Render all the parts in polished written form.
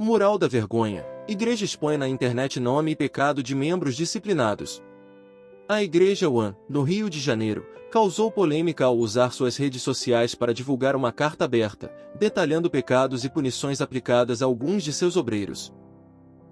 Mural da vergonha. Igreja expõe na internet nome e pecado de membros disciplinados. A Igreja One, no Rio de Janeiro, causou polêmica ao usar suas redes sociais para divulgar uma carta aberta, detalhando pecados e punições aplicadas a alguns de seus obreiros.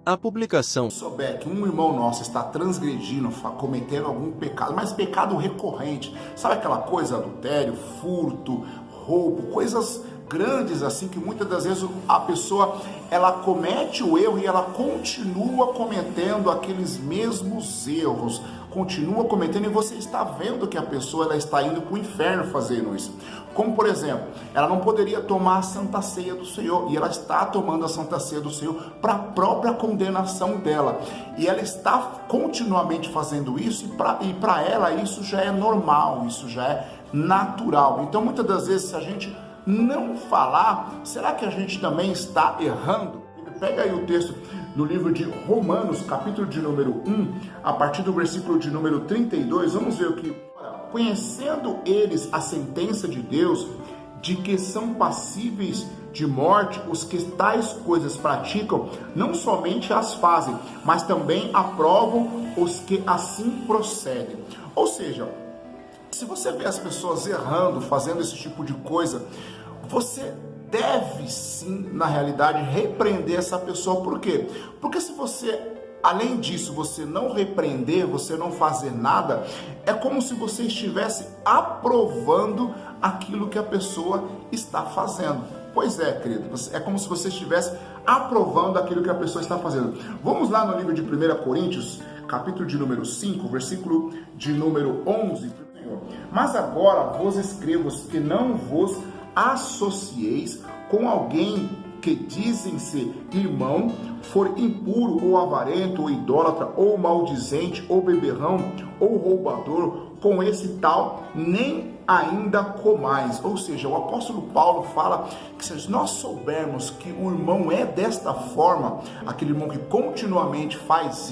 A publicação... Se souber que um irmão nosso está transgredindo, cometendo algum pecado, mas pecado recorrente, sabe aquela coisa, adultério, furto, roubo, coisas grandes assim, que muitas das vezes a pessoa, ela comete o erro e ela continua cometendo aqueles mesmos erros, continua cometendo, e você está vendo que a pessoa ela está indo para o inferno fazendo isso. Como por exemplo, ela não poderia tomar a Santa Ceia do Senhor, e ela está tomando a Santa Ceia do Senhor para a própria condenação dela, e ela está continuamente fazendo isso, e para ela isso já é normal, isso já é natural. Então muitas das vezes, se a gente não falar, será que a gente também está errando? Pega aí o texto no livro de Romanos, capítulo de número 1, a partir do versículo de número 32, vamos ver o que... Conhecendo eles a sentença de Deus, de que são passíveis de morte os que tais coisas praticam, não somente as fazem, mas também aprovam os que assim procedem. Ou seja, se você vê as pessoas errando, fazendo esse tipo de coisa, você deve sim, na realidade, repreender essa pessoa. Por quê? Porque se você, além disso, você não repreender, você não fazer nada, é como se você estivesse aprovando aquilo que a pessoa está fazendo. Pois é, querido, é como se você estivesse aprovando aquilo que a pessoa está fazendo. Vamos lá no livro de 1 Coríntios, capítulo de número 5, versículo de número 11. Mas agora vos escrevo que não vos associeis com alguém que dizem ser irmão, for impuro ou avarento ou idólatra ou maldizente ou beberrão ou roubador, com esse tal nem ainda comais. Ou seja, o apóstolo Paulo fala que se nós soubermos que o irmão é desta forma, aquele irmão que continuamente faz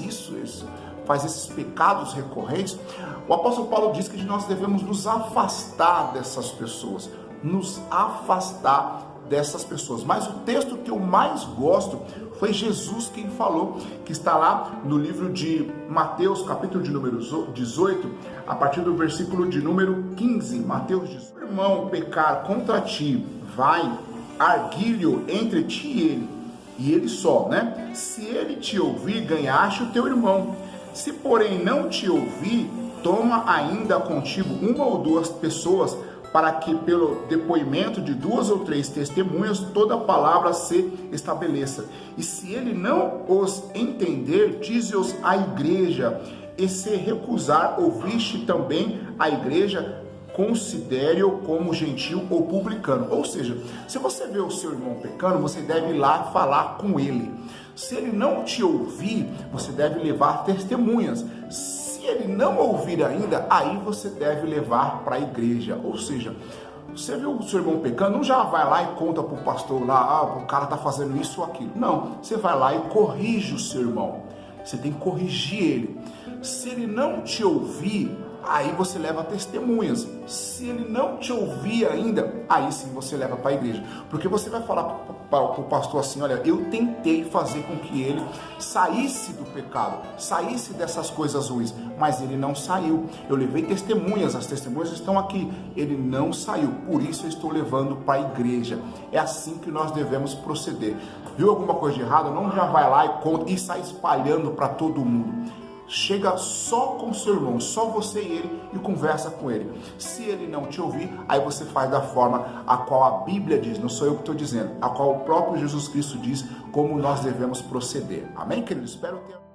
faz esses pecados recorrentes, o apóstolo Paulo diz que nós devemos nos afastar dessas pessoas, nos afastar dessas pessoas. Mas o texto que eu mais gosto foi Jesus quem falou, que está lá no livro de Mateus, capítulo de número 18, a partir do versículo de número 15. Mateus diz: se o irmão pecar contra ti, vai, arguilho entre ti e ele só, né? Se ele te ouvir, ganhaste o teu irmão. Se porém não te ouvir, toma ainda contigo uma ou duas pessoas, para que pelo depoimento de 2 ou 3 testemunhas toda palavra se estabeleça. E se ele não os entender, dize-os à igreja, e se recusar, ouviste também a igreja, considere-o como gentil ou publicano. Ou seja, se você vê o seu irmão pecando, você deve ir lá falar com ele. Se ele não te ouvir, você deve levar testemunhas. Se ele não ouvir ainda, aí você deve levar para a igreja. Ou seja, você viu o seu irmão pecando, não já vai lá e conta para o pastor lá, o cara está fazendo isso ou aquilo. Não, você vai lá e corrige o seu irmão. Você tem que corrigir ele. Se ele não te ouvir, aí você leva testemunhas. Se ele não te ouvir ainda, aí sim você leva para a igreja. Porque você vai falar para o pastor assim: olha, eu tentei fazer com que ele saísse do pecado, saísse dessas coisas ruins, mas ele não saiu. Eu levei testemunhas, as testemunhas estão aqui. Ele não saiu, por isso eu estou levando para a igreja. É assim que nós devemos proceder. Viu alguma coisa de errado? Não já vai lá e conta e sai espalhando para todo mundo. Chega só com seu irmão, só você e ele, e conversa com ele. Se ele não te ouvir, aí você faz da forma a qual a Bíblia diz, não sou eu que estou dizendo, a qual o próprio Jesus Cristo diz como nós devemos proceder. Amém, querido? Espero ter...